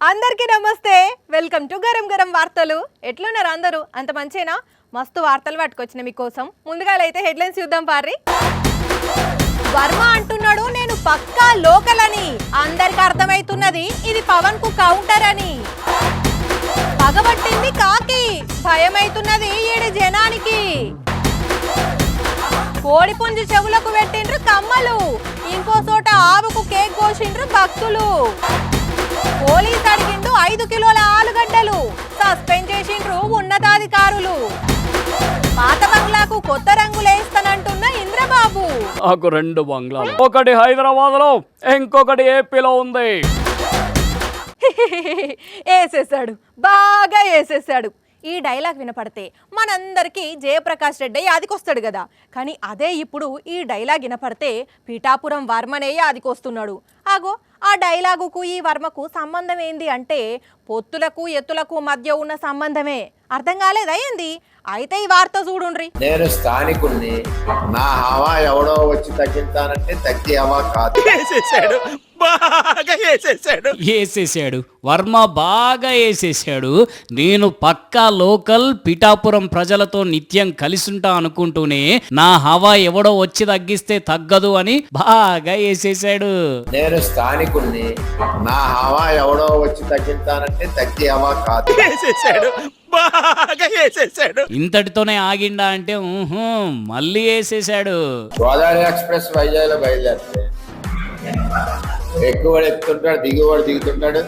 అందరికీ నమస్తే. Welcome to garam garam వార్తలు. ఎట్లున్నారు అందరూ? అంత మంచేనా? మస్తు వార్తలు పట్టుకొచ్చిన మీకోసం. ముందుగా అయితే హెడ్లైన్స్ చూద్దాం పారి. వర్మ అంటున్నాడు నేను పక్కా లోకల్ అని. అందరికి అర్థమైతున్నది ఇది పవన్ కు కౌంటర్ అని. పగబట్టింది కాకి, భయమైతున్నది ఈడి జనానికి. కోడి పుంజు చెవులకు పెట్టిండ్రు కమ్మలు, ఇంకో చోట ఆవుకు కేక్ కోసిండ్రు భక్తులు. పోలీస్ అడిగిండు 5 కిలోల ఆలుగడ్డలు, సస్పెండ్ చేసిండ్రు ఉన్నతాధికారులు. పాత బంగ్లాకు కొత్త రంగులేస్తానంటున్న ఇంద్రబాబు. నాకు 2 బంగ్లాలు, ఒకటి హైదరాబాద్ లో, ఇంకొకటి ఏపీలో ఉంది. వేసేసాడు, బాగా వేసేసాడు. ఈ డైలాగ్ వినపడితే మనందరికీ జయప్రకాష్ రెడ్డి యాదికొస్తాడు కదా. కానీ అదే ఇప్పుడు ఈ డైలాగ్ వినపడితే పిఠాపురం వర్మనే యాదికొస్తున్నాడు. ఆగో ఆ డైలాగుకు ఈ వర్మకు సంబంధం ఏంది అంటే పొత్తులకు ఎత్తులకు మధ్య ఉన్న సంబంధమే. అర్థం కాలేదా ఏంది? అయితే ఈ వార్త చూడుండ్రి. నేను స్థానికుణ్ణి, నా హవా ఎవడో వచ్చి తగ్గించానంటే తగ్గి హవా కాదు. వేసేసాడు వర్మ, బాగా వేసేసాడు. నేను పక్కా లోకల్, పిఠాపురం ప్రజలతో నిత్యం కలిసుంటా అనుకుంటూనే నా హవా ఎవడో వచ్చి తగ్గిస్తే తగ్గదు అని బాగా వేసేసాడు. నేను స్థానికుణ్ణి, నా హవా ఎవడో వచ్చి తగ్గించానంటే తగ్గి హవా కాదు. ఇంతటితోనే ఆగిండా అంటే మళ్ళీ వేసేసాడు. గోదావరి ఎక్స్ప్రెస్ వైజాగ్ లో బయలుదేరితే ఎక్కువడు ఎక్కుతుంటాడు, దిగువాడు దిగుతుంటాడు.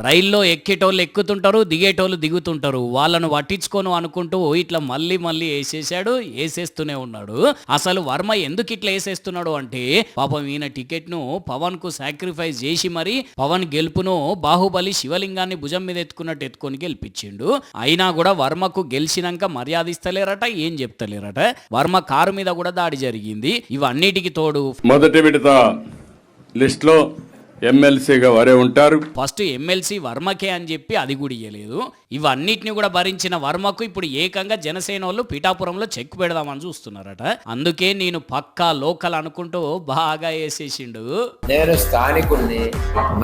రైల్లో ఎక్కేటోళ్ళు ఎక్కుతుంటారు, దిగేటోళ్ళు దిగుతుంటారు. వాళ్ళను పట్టించుకోను అనుకుంటూ ఇట్లా మళ్ళీ మళ్ళీ వేసేసాడు, వేసేస్తూనే ఉన్నాడు. అసలు వర్మ ఎందుకు ఇట్లా వేసేస్తున్నాడు అంటే పాపం ఈయన టికెట్ ను పవన్ కు సాక్రిఫైస్ చేసి మరి పవన్ గెలుపును బాహుబలి శివలింగాన్ని భుజం మీద ఎత్తుకున్నట్టు ఎత్తుకొని గెలిపించిండు. అయినా కూడా వర్మకు గెలిచినాక మర్యాద ఇస్తలేరట, ఏం చెప్తలేరట. వర్మ కారు మీద కూడా దాడి జరిగింది. ఇవన్నిటికి తోడు మొదటి విడత లిస్ట్ లో ఎమ్మెల్సీగా వారే ఉంటారు. ఫస్ట్ ఎమ్మెల్సీ వర్మకే అని చెప్పి అది కూడా ఇయ్యలేదు. ఇవన్నిటిని కూడా భరించిన వర్మకు ఇప్పుడు ఏకంగా జనసేన వాళ్ళు పిఠాపురంలో చెక్ పెడదామని చూస్తున్నారట. అందుకే నేను పక్కా లోకల్ అనుకుంటూ బాగా వేసేసిండు. నేను స్థానికుణ్ణి,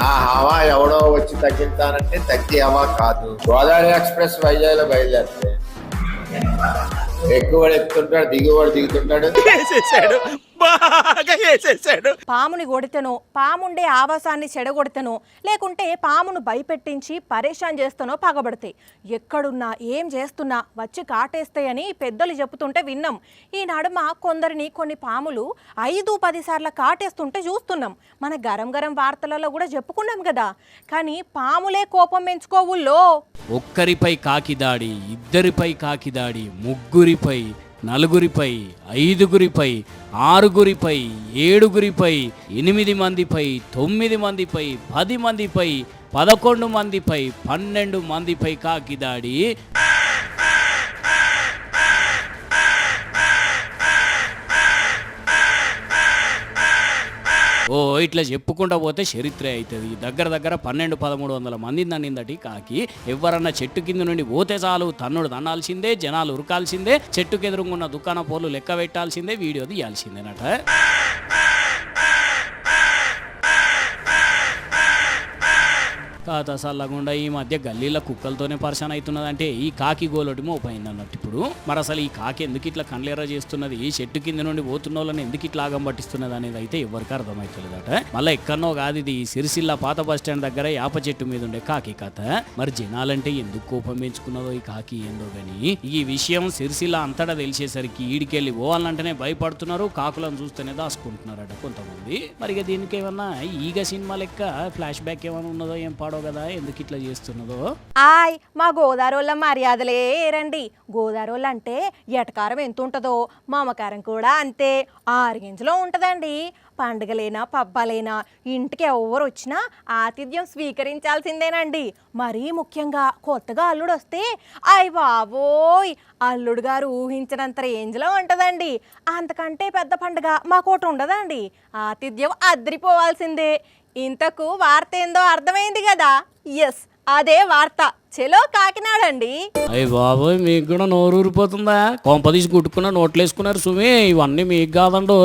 నా హవా ఎవడో వచ్చి తగ్గించానంటే తగ్గి హవా కాదు. గోదావరి ఎక్స్ప్రెస్ వైజాగ్ లో బయలుదేరితే ఎక్కువడు ఎక్కుతుంటాడు, దిగువాడు దిగుతుంటాడు. పాముని కొడితేనో, పాముండే ఆవాసాన్ని చెడగొడితేనో, లేకుంటే పామును భయపెట్టించి పరేషాన్ చేస్తానో పగబడతాయి. ఎక్కడున్నా ఏం చేస్తున్నా వచ్చి కాటేస్తాయని పెద్దలు చెబుతుంటే విన్నాం. ఈ నడుమ కొందరిని కొన్ని పాములు 5-10 సార్లు కాటేస్తుంటే చూస్తున్నాం. మన గరం గరం వార్తలలో కూడా చెప్పుకున్నాం కదా. కానీ పాములే కోపం పెంచుకోవుల్లో. ఒక్కరిపై కాకిదాడి, ఇద్దరిపై కాకిదాడి, ముగ్గురిపై, నలుగురిపై, 5గురిపై, 6గురిపై, 7గురిపై, 8 మందిపై, 9 మందిపై, 10 మందిపై, 11 మందిపై, 12 మందిపై కాకిదాడి. ఓ ఇట్లా చెప్పుకుంటా పోతే చరిత్రే అవుతుంది. దగ్గర 1200-1300 మంది నన్నిందటి కాకి. ఎవరన్నా చెట్టు కింద నుండి పోతే చాలు తన్నుడు తన్నాల్సిందే, జనాలు ఉరకాల్సిందే, చెట్టుకు ఎదురుగున్న దుకాణ పోలు లెక్క పెట్టాల్సిందే, వీడియో తీయాల్సిందేనట. కాత సల్లగుండా ఈ మధ్య గల్లీల కుక్కలతోనే పరిశాన్ అవుతున్నదంటే ఈ కాకి గోలటి మోపైంది అన్నట్టు. ఇప్పుడు మరి అసలు ఈ కాకి ఎందుకు ఇట్లా కండ్లేరా చేస్తున్నది, ఈ చెట్టు కింద నుండి పోతున్న వాళ్ళని ఎందుకు ఇట్లా ఆగం పట్టిస్తున్నది అనేది అయితే ఎవరికి అర్థమవుతుందట. మళ్ళీ ఎక్కడనో కాదు, ఇది సిరిసిల్ల పాత బస్ స్టాండ్ దగ్గర యాప చెట్టు మీద ఉండే కాకి కథ. మరి జనాలంటే ఎందుకు కోపం పెంచుకున్నదో ఈ కాకి ఏందో గాని ఈ విషయం సిరిసిల్ల అంతటా తెలిసేసరికి ఈడికెళ్ళి పోవాలంటేనే భయపడుతున్నారు, కాకులను చూస్తేనే దాచుకుంటున్నారట కొంతమంది. మరి ఇక దీనికి ఏమన్నా ఈగ సినిమా లెక్క ఫ్లాష్ బ్యాక్ ఏమైనా ఉన్నదో ఏం పాడో కదా, ఎందుకు ఇట్లా చేస్తున్నదో. ఆయ్ మా గోదావరిల మర్యాదలే రండి. గోదావరి అంటే ఎటకారం ఎంత ఉంటుందో మమకారం కూడా అంతే 6 గింజలో ఉంటుందండి. పండుగలైనా పబ్బాలైనా ఇంటికి ఎవరు వచ్చినా ఆతిథ్యం స్వీకరించాల్సిందేనండి. మరీ ముఖ్యంగా కొత్తగా అల్లుడు వస్తే అయ్ బాబోయ్ అల్లుడు గారు ఊహించినంత రేంజ్లో ఉంటుందండి. అంతకంటే పెద్ద పండుగ మాకోటి ఉండదండి. ఆతిథ్యం అదిరిపోవాల్సిందే. ఇంతకు వార్త ఏందో అర్థమైంది కదా. ఎస్, అదే వార్త చెలో కాకినాడ అండి. అయ్య బాబోయ్, మీకు కూడా నోరు ఊరిపోతుందా? కొంపదీసి కుట్టుకున్న నోట్లేసుకున్నారు సుమి. ఇవన్నీ మీకు కాదండో.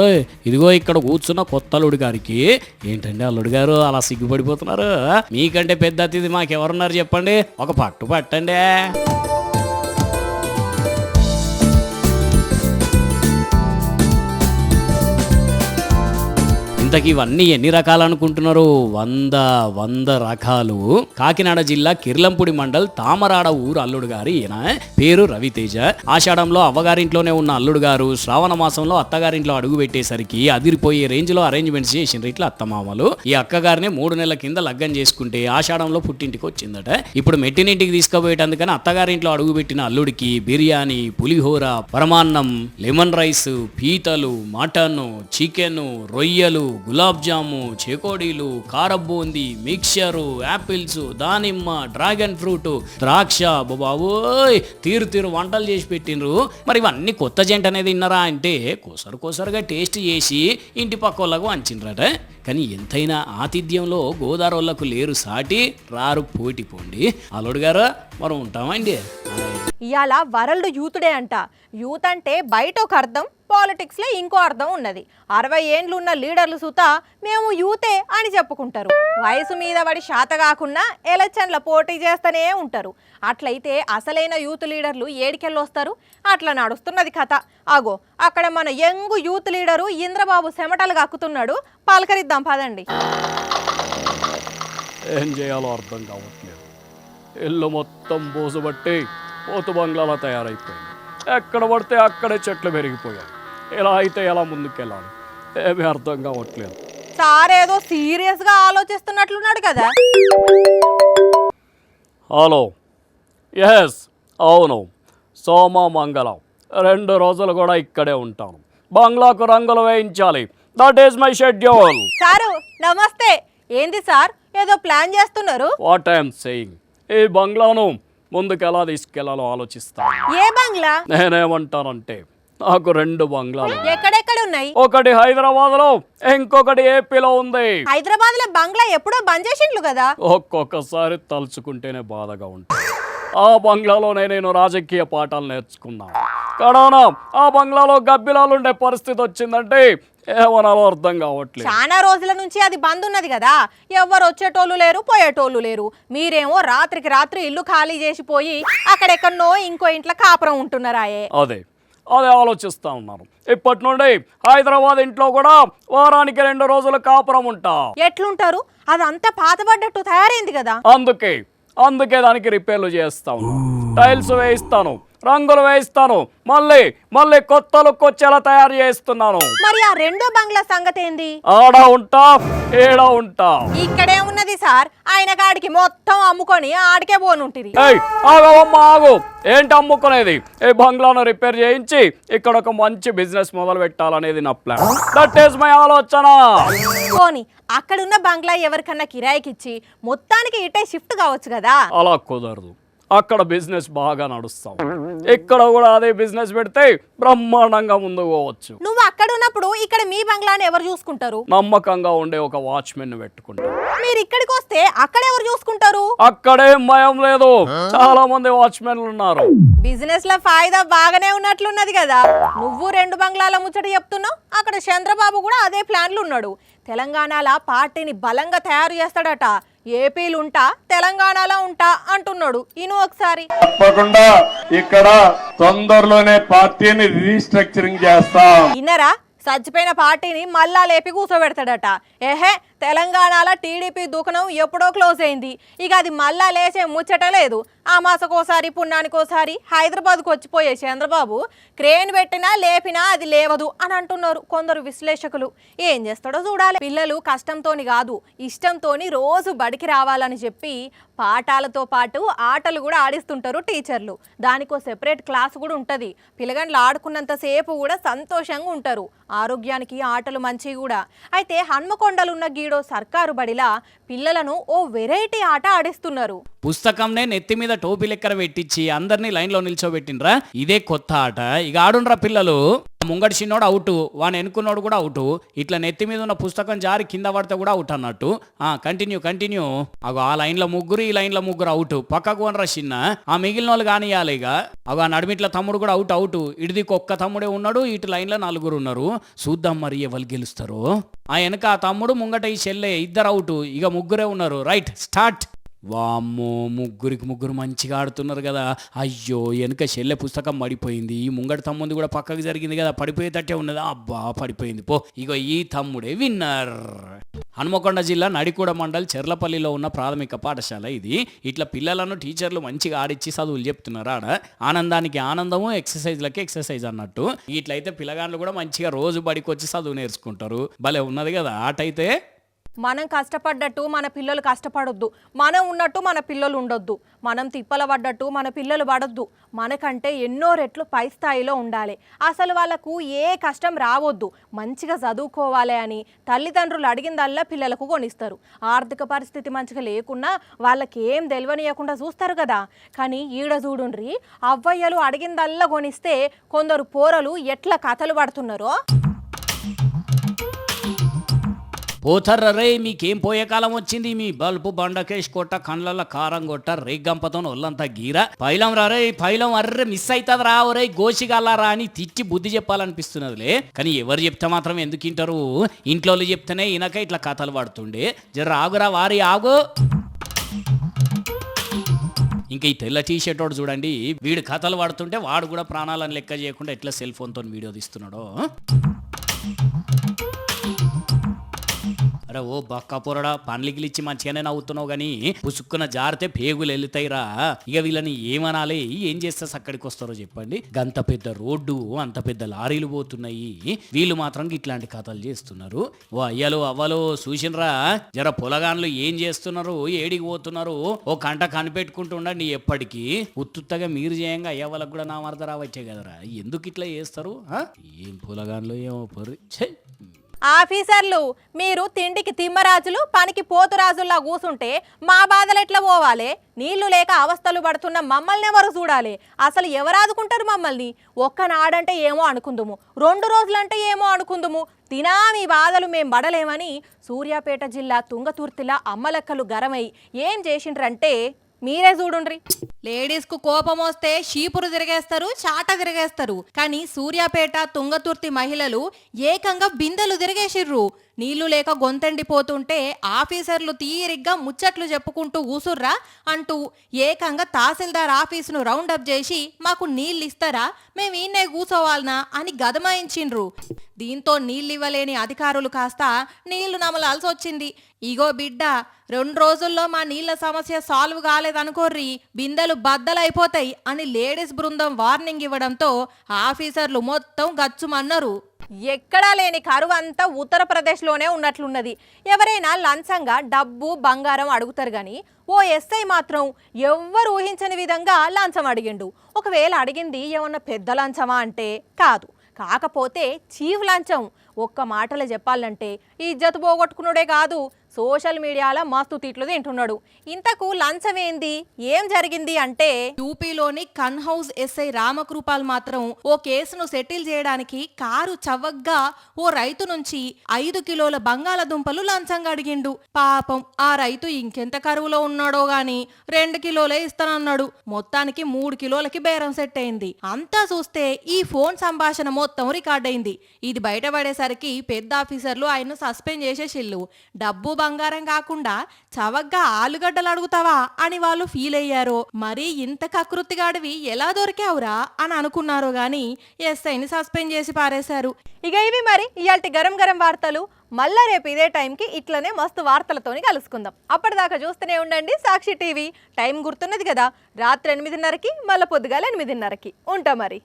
ఇదిగో ఇక్కడ కూర్చున్న కొత్త అల్లుడు గారికి ఏంటండి అల్లుడు గారు అలా సిగ్గుపడిపోతున్నారు? మీకంటే పెద్ద అతిథి మాకెవరున్నారు చెప్పండి? ఒక పట్టు పట్టండి. ఇంతకీ ఇవన్నీ ఎన్ని రకాలు అనుకుంటున్నారు? 100 రకాలు. కాకినాడ జిల్లా కిర్లంపూడి మండల్ తామరాడ ఊరు అల్లుడు గారు ఈయన. పేరు రవితేజ. ఆషాఢంలో అవ్వగారింట్లోనే ఉన్న అల్లుడు గారు శ్రావణ మాసంలో అత్తగారింట్లో అడుగు పెట్టేసరికి అదిరిపోయే రేంజ్ లో అరేంజ్మెంట్స్ చేసిండ్రు ఇట్లా అత్తమామలు. ఈ అక్కగారిని 3 నెలల కింద లగ్గం చేసుకుంటే ఆషాఢంలో పుట్టింటికి వచ్చిందట. ఇప్పుడు మెట్టినింటికి తీసుకుపోయేటందుకని అత్తగారింట్లో అడుగు పెట్టిన అల్లుడికి బిర్యానీ, పులిహోర, పరమాన్నం, లెమన్ రైస్, పీతలు, మటన్, చికెన్, రొయ్యలు, గులాబ్ జాము, చేకోడీలు, కారబూంది, మిక్చరు, యాపిల్స్, దానిమ్మ, డ్రాగన్ ఫ్రూట్, ద్రాక్ష, బాబోయ్ తీరు వంటలు చేసి పెట్టినరు. మరి ఇవన్నీ కొత్త జంట అనేది విన్నారా అంటే కొసరుగా టేస్ట్ చేసి ఇంటి పక్క వాళ్ళకు వంచినరట. కానీ ఎంతైనా ఆతిథ్యంలో గోదావరికి లేరు సాటి, రారు పోటీ పోండి. అల్లుడు గారు మనం ఉంటామండి. ఇవాళ వరల్డ్ యూత్ డే అంట. యూత్ అంటే బయట ఒక అర్థం, పాలిటిక్స్లో ఇంకో అర్థం ఉన్నది. 60 ఏండ్లు ఉన్న లీడర్లు సుత మేము యూతే అని చెప్పుకుంటారు. వయసు మీద పడి శాత కాకుండా ఎలక్షన్ల పోటీ చేస్తూనే ఉంటారు. అట్లయితే అసలైన యూత్ లీడర్లు ఏడికెళ్ళి వస్తారు? అట్లా నడుస్తున్నది కథ. ఆగో అక్కడ మన యంగ్ యూత్ లీడరు ఇంద్రబాబు చెమటలు కక్కుతున్నాడు. పలకరిద్దాం పదండి. ఏం చేయాలో అర్థం కావట్లేదు. ఇల్లు మొత్తం బోసుబట్టి పోతు బంగ్లాలా తయారైపోయింది. ఎక్కడ పడితే అక్కడే చెట్లు పెరిగిపోయాయి. ఇలా అయితే ఎలా ముందుకెళ్ళాలి ఏమీ అర్థం కావట్లేదు. సార్ ఏదో సీరియస్గా ఆలోచిస్తున్నట్లున్నాడు కదా. హలో, ఎస్ అవును, సోమ మంగళం 2 రోజులు కూడా ఇక్కడే ఉంటాను. బంగ్లాకు రంగులు వేయించాలి. That is my schedule. Sir నమస్తే. ఏంది సార్ ఏదో ప్లాన్ చేస్తున్నారు? వాట్ ఐఎమ్ సేయింగ్, ఈ బంగ్లాను ముందుకు ఎలా తీసుకెళ్లాలో ఆలోచిస్తాను. ఏ బంగ్లా? నేనేమంటానంటే నాకు 2 బంగ్లాలు. ఎక్కడెక్కడ ఉన్నాయి? ఒకటి హైదరాబాద్ లో, ఇంకొకటి ఏపీలో ఉంది. హైదరాబాద్ లో బంగ్లా ఎప్పుడో బంద్ చేసిండ్లు కదా. ఒక్కొక్కసారి తలుచుకుంటేనే బాధగా ఉంటుంది. ఆ బంగ్లాలోనే నేను రాజకీయ పాఠాలు నేర్చుకున్నాను. కరోనా ఆ బంగ్లాలో గబ్బిలాలు ఉండే పరిస్థితి వచ్చిందంటే ఏమనాలో అర్థం కావట్లేదు. చాలా రోజుల నుంచి అది బంద్ ఉన్నది కదా. ఎవరు వచ్చేటోళ్ళు లేరు, పోయేటోళ్ళు లేరు. మీరేమో రాత్రికి రాత్రి ఇల్లు ఖాళీ చేసిపోయి అక్కడెక్కడనో ఇంకో ఇంట్లో కాపురం ఉంటున్నారాయే. అదే ఆలోచిస్తా ఉన్నాను. ఇప్పటి నుండి హైదరాబాద్ ఇంట్లో కూడా వారానికి 2 రోజులు కాపురం ఉంటా. ఎట్లుంటారు? అదంతా పాతబడ్డట్టు తయారైంది కదా. అందుకే దానికి రిపేర్లు చేస్తాను, టైల్స్ వేయిస్తాను, రంగులు వేయిస్తాను, మళ్ళీ కొత్త లుక్ వచ్చేలా తయారు చేస్తున్నాను. మరి ఆ 2 బంగ్లా సంగతి ఏంది? ఆడ ఉంటా, ఏడ ఉంటా. ఇక్కడే ఉన్నది సార్. ఆయన కాడికి మొత్తం అమ్ముకొని ఆడికే పోనుంటిది. ఆగు, ఏంటి అమ్ముకునేది? ఈ బంగ్లాను రిపేర్ చేయించి ఇక్కడ ఒక మంచి బిజినెస్ మొదలు పెట్టాలనేది నా ప్లాన్. దట్ ఈస్ మై ఆలోచన. పోనీ అక్కడున్న బంగ్లా ఎవరికన్నా కిరాయికిచ్చి మొత్తానికి ఇటే షిఫ్ట్ కావచ్చు కదా. అలా కుదరదు. అక్కడ బిజినెస్ బాగా నడుస్తాం, ఇక్కడ కూడా అదే బిజినెస్ పెడితే బ్రహ్మాండంగా ముందుకు పోవచ్చు. నువ్వు అక్కడ ఉన్నప్పుడు ఇక్కడ మీ బంగ్లాని ఎవరు చూసుకుంటారు? నమ్మకంగా ఉండే ఒక వాచ్మెన్ పెట్టుకుంటారు. మీరు ఇక్కడికి వస్తే అక్కడ ఎవరు చూసుకుంటారు? అక్కడేం భయం లేదు, చాలా మంది వాచ్మెన్లు ఉన్నారు. బిజినెస్ లో ఫాయిదా బాగానే ఉన్నట్లున్నది కదా. నువ్వు 2 బంగ్లాల ముచ్చట చెప్తున్నావు. అక్కడ చంద్రబాబు కూడా అదే ప్లాన్లు ఉన్నాడు. తెలంగాణలో పార్టీని బలంగా తయారు చేస్తాడట. ఏపీలు ఉంటా, తెలంగాణలో ఉంటా అంటున్నాడు. ఇను ఒకసారి తప్పకుండా ఇక్కడ తొందరలోనే పార్టీని రీస్ట్రక్చరింగ్ చేస్తాం. ఇన్నరా? చచ్చిపోయిన పార్టీని మళ్ళా లేపి కూర్చోబెడతాడట. ఏహే, తెలంగాణలో టీడీపీ దుకాణం ఎప్పుడో క్లోజ్ అయింది. ఇక అది మళ్ళా లేచే ముచ్చట లేదు. ఆ మాసకోసారి పుణ్యానికోసారి హైదరాబాద్కు వచ్చిపోయే చంద్రబాబు క్రేన్ పెట్టినా లేపినా అది లేవదు అని అంటున్నారు కొందరు విశ్లేషకులు. ఏం చేస్తాడో చూడాలి. పిల్లలు కష్టంతోని కాదు, ఇష్టంతోని రోజు బడికి రావాలని చెప్పి పాఠాలతో పాటు ఆటలు కూడా ఆడిస్తుంటారు టీచర్లు. దానికో సెపరేట్ క్లాస్ కూడా ఉంటుంది. పిల్లగాండ్లు ఆడుకున్నంతసేపు కూడా సంతోషంగా ఉంటారు. ఆరోగ్యానికి ఆటలు మంచివి కూడా. అయితే హన్మకొండలున్న గీడో సర్కారు బడిలా పిల్లలను ఓ వెరైటీ ఆట ఆడిస్తున్నారు. పుస్తకంనే నెత్తి మీద టోపీ లెక్కన పెట్టించి అందరినీ లైన్లో నిల్చోబెట్టిండ్రా. ఇదే కొత్త ఆట. ఇక ఆడుండ్రా పిల్లలు. ముంగడి చిన్నోడు అవుట్, వాని ఎన్నుకున్నోడు కూడా అవుట్. ఇట్లా నెత్తి మీద ఉన్న పుస్తకం జారి కింద పడితే కూడా అవుట్ అన్నట్టు. కంటిన్యూ. అగో ఆ లైన్లో ముగ్గురు, ఈ లైన్లో ముగ్గురు అవుట్. పక్కకు వనరా చిన్న. ఆ మిగిలిన వాళ్ళు కానియాలి. ఇక అగో ఆ నడిమిట్ల తమ్ముడు కూడా అవుట్. ఇడిదికి ఒక్క తమ్ముడే ఉన్నాడు, ఇటు లైన్లో 4 ఉన్నారు. చూద్దాం మరి ఎవరు గెలుస్తారో. ఆ వెనక ఆ తమ్ముడు, ముంగట ఈ చెల్లె, ఇద్దరు అవుట్. ఇక ముగ్గురే ఉన్నారు. Right, start. వామ్మో, ముగ్గురు మంచిగా ఆడుతున్నారు కదా. అయ్యో, వెనుక చెల్లె పుస్తకం పడిపోయింది. ఈ ముంగటి తమ్ముంది కూడా పక్కకు జరిగింది కదా, పడిపోయేటట్టే ఉన్నది. అబ్బా, పడిపోయింది పో. ఇగో ఈ తమ్ముడే విన్నర్. హనుమకొండ జిల్లా నడికూడ మండల్ చెర్లపల్లిలో ఉన్న ప్రాథమిక పాఠశాల ఇది. ఇట్లా పిల్లలను టీచర్లు మంచిగా ఆడిచ్చి చదువులు చెప్తున్నారు. ఆడ ఆనందానికి ఆనందము, ఎక్సర్సైజ్లకి ఎక్సర్సైజ్ అన్నట్టు. ఇట్లయితే పిల్లగాళ్ళు కూడా మంచిగా రోజు బడికి వచ్చి చదువు నేర్చుకుంటారు. భలే ఉన్నది కదా ఆట అయితే. మనం కష్టపడ్డట్టు మన పిల్లలు కష్టపడొద్దు, మనం ఉన్నట్టు మన పిల్లలు ఉండొద్దు, మనం తిప్పల పడ్డట్టు మన పిల్లలు పడొద్దు. మనకంటే ఎన్నో రెట్లు పై స్థాయిలో ఉండాలి. అసలు వాళ్ళకు ఏ కష్టం రావద్దు, మంచిగా చదువుకోవాలి అని తల్లిదండ్రులు అడిగిందల్లా పిల్లలకు కొనిస్తారు. ఆర్థిక పరిస్థితి మంచిగా లేకున్నా వాళ్ళకి ఏం తెలియనియకుండా చూస్తారు కదా. కానీ ఈడ చూడుండ్రి, అవ్వయ్యలు అడిగిందల్లా కొనిస్తే కొందరు పోరలు ఎట్లా కథలు పడుతున్నారో. పోతర్రే, మీకేం పోయే కాలం వచ్చింది. మీ బల్బు బండకేష్ కొట్ట, కండ్లల్లో కారం కొట్ట, రేగ్గంపతో ఒళ్ళంతా గీరా. పైలం రారే, పైలం అర్రే మిస్ అవుతుంది రా, ఒరే గోసిగల్లారా అని తిట్టి బుద్ధి చెప్పాలనిపిస్తున్నదిలే. కానీ ఎవరు చెప్తే మాత్రం ఎందుకు వింటారు? ఇంట్లో చెప్తేనే ఈయనక ఇట్లా కథలు పడుతుండే. జర ఆగురా వారి ఆగు. ఇంకా ఈ తెల్ల టీషర్ట్ వాడు చూడండి, వీడు కథలు పడుతుంటే వాడు కూడా ప్రాణాలను లెక్క చేయకుండా ఎట్లా సెల్ ఫోన్తో వీడియో తీస్తున్నాడో. అరే ఓ బక్క పొరడా, పండ్లికి ఇచ్చి మంచిగానే నవ్వుతున్నావు కానీ పుసుక్కున జారితే పేగులు వెళ్తాయిరా. ఇక వీళ్ళని ఏమనాలి, ఏం చేస్తే అక్కడికి వస్తారో చెప్పండి. గంత పెద్ద రోడ్డు, అంత పెద్ద లారీలు పోతున్నాయి, వీళ్ళు మాత్రం ఇట్లాంటి కథలు చేస్తున్నారు. ఓ అయ్యలు అవ్వలు చూసినరా, జర పొలగాన్లు ఏం చేస్తున్నారు, ఏడికి పోతున్నారు, ఓ కంట కనిపెట్టుకుంటూ ఉండండి. ఎప్పటికీ ఉత్తుత్తగా మీరు చేయంగా అయ్య వాళ్ళకు కూడా నా మరద రావచ్చే కదరా. ఎందుకు ఇట్లా చేస్తారు? ఏం పొలగాన్లు ఏమో పరి. ఆఫీసర్లు, మీరు తిండికి తిమ్మరాజులు, పనికి పోతురాజుల్లా కూసుంటే మా బాధలు ఎట్లా పోవాలి? నీళ్లు లేక అవస్థలు పడుతున్న మమ్మల్ని ఎవరు చూడాలి? అసలు ఎవరు ఆదుకుంటారు మమ్మల్ని? ఒక్కనాడంటే ఏమో అనుకుందుము, 2 రోజులంటే ఏమో అనుకుందుము, తినా మీ బాధలు మేం పడలేమని సూర్యాపేట జిల్లా తుంగతుర్తిలా అమ్మలక్కలు గరమై ఏం చేసిండ్రంటే మీరే చూడుండ్రి. లేడీస్కు కోపం వస్తే షీపురు తిరిగేస్తారు, చాట తిరిగేస్తారు. కానీ సూర్యాపేట తుంగతుర్తి మహిళలు ఏకంగా బిందెలు తిరిగేసిర్రు. నీళ్లు లేక గొంతెండిపోతుంటే ఆఫీసర్లు తీరిగ్గా ముచ్చట్లు చెప్పుకుంటూ కూసుర్రా అంటూ ఏకంగా తహసీల్దార్ ఆఫీసును రౌండప్ చేసి మాకు నీళ్ళు ఇస్తారా, మేము ఈయనే కూసోవాలనా అని గదమాయించిండ్రు. దీంతో నీళ్ళివ్వలేని అధికారులు కాస్త నీళ్లు నమలాల్సి వచ్చింది. ఇగో బిడ్డ, 2 రోజుల్లో మా నీళ్ల సమస్య సాల్వ్ కాలేదనుకోర్రి, బిందెలు బద్దలైపోతాయి అని లేడీస్ బృందం వార్నింగ్ ఇవ్వడంతో ఆఫీసర్లు మొత్తం గచ్చుమన్నారు. ఎక్కడా లేని కరువు అంతా ఉత్తరప్రదేశ్లోనే ఉన్నట్లున్నది. ఎవరైనా లంచంగా డబ్బు బంగారం అడుగుతారు కానీ ఓ ఎస్ఐ మాత్రం ఎవ్వరు ఊహించని విధంగా లంచం అడిగిండు. ఒకవేళ అడిగింది ఏమన్నా పెద్ద లంచమా అంటే కాదు, కాకపోతే చీఫ్ లంచం. ఒక్క మాటలో చెప్పాలంటే ఇజ్జత్ పోగొట్టుకున్నాడే కాదు, సోషల్ మీడియాలో మస్తు తిట్లు తింటున్నాడు. ఇంతకు లంచం ఏంది, ఏం జరిగింది అంటే యూపీలోని కన్ హౌస్ ఎస్ఐ రామకృపాల్ మాత్రం ఓ కేసును సెటిల్ చేయడానికి కారు చవగ్గా ఓ రైతు నుంచి 5 కిలోల బంగాళదుంపలు లంచంగా అడిగిండు. పాపం ఆ రైతు ఇంకెంత కరువులో ఉన్నాడో గాని 2 కిలోలే ఇస్తానన్నాడు. మొత్తానికి 3 కిలోలకి బేరం సెట్ అయింది. అంతా చూస్తే ఈ ఫోన్ సంభాషణ మొత్తం రికార్డ్ అయింది. ఇది బయటపడేసరికి పెద్ద ఆఫీసర్లు ఆయన సస్పెండ్ చేసేసిల్లు. డబ్బు బంగారం కాకుండా చవగ్గా ఆలుగడ్డలు అడుగుతావా అని వాళ్ళు ఫీల్ అయ్యారో, మరి ఇంత కకృతిగాడివి ఎలా దొరికావురా అని అనుకున్నారో గాని ఎస్ఐని సస్పెండ్ చేసి పారేశారు. ఇక ఇవి మరి ఇయాల్టి గరం గరం వార్తలు. మళ్ళా రేపు ఇదే టైంకి ఇట్లనే మస్తు వార్తలతోని కలుసుకుందాం. అప్పటిదాకా చూస్తూనే ఉండండి సాక్షి టీవీ. టైం గుర్తున్నది కదా, రాత్రి 8:30కి, మళ్ళీ పొద్దుగాల 8:30కి. ఉంటా మరి.